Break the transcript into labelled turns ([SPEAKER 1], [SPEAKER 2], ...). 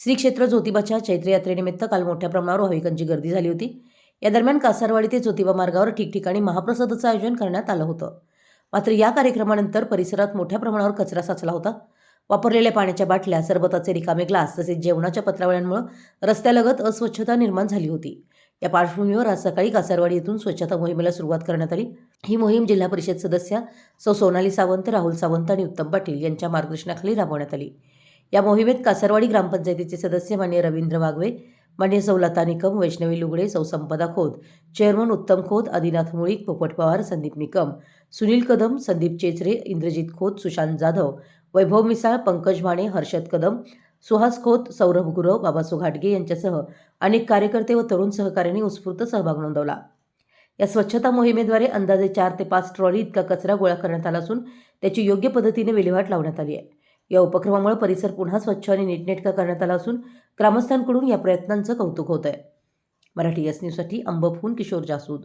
[SPEAKER 1] श्री क्षेत्र ज्योतिबाच्या चैत्र यात्रेनिमित्त काल मोठ्या प्रमाणावर भाविकांची गर्दी झाली होती। या दरम्यान कासारवाडी ते ज्योतिबा मार्गावर ठिकठिकाणी महाप्रसादाचं आयोजन करण्यात आलं होतं। मात्र या कार्यक्रमानंतर परिसरात मोठ्या प्रमाणावर कचरा साचला होता। वापरलेल्या पाण्याच्या बाटल्या, सरबताचे रिकामे ग्लास तसेच जेवणाच्या पत्रावळ्यांमुळे रस्त्यालगत अस्वच्छता निर्माण झाली होती। या पार्श्वभूमीवर आज सकाळी कासारवाडी येथून स्वच्छता मोहिमेला सुरुवात करण्यात आली। ही मोहीम जिल्हा परिषद सदस्या सौ सोनाली सावंत, राहुल सावंत आणि उत्तम पाटील यांच्या मार्गदर्शनाखाली राबवण्यात आली। या मोहिमेत कासारवाडी ग्रामपंचायतीचे सदस्य मान्य रवींद्र वाघवे, मान्य सौ लता निकम, वैष्णवी लुगडे, सौ संपदा खोत, चेअरमन उत्तम खोत, आदिनाथ मुळीक, पोपट पवार, संदीप निकम, सुनील कदम, संदीप चेचरे, इंद्रजित खोत, सुशांत जाधव, वैभव मिसाळ, पंकज माने, हर्षद कदम, सुहास खोत, सौरभ गुरव, बाबासो घाटगे यांच्यासह अनेक कार्यकर्ते व तरुण सहकाऱ्यांनी उत्स्फूर्त सहभाग नोंदवला। या स्वच्छता मोहिमेद्वारे अंदाजे 4 ते 5 ट्रॉली इतका कचरा गोळा करण्यात आला असून त्याची योग्य पद्धतीने विल्हेवाट लावण्यात आली आहे। या उपक्रमामुळे परिसर पुन्हा स्वच्छ आणि नीटनेटका करण्यात आला असून ग्रामस्थांकडून या प्रयत्नांचं कौतुक होत आहे। मराठी एस न्यूजसाठी अंबफून किशोर जासूद।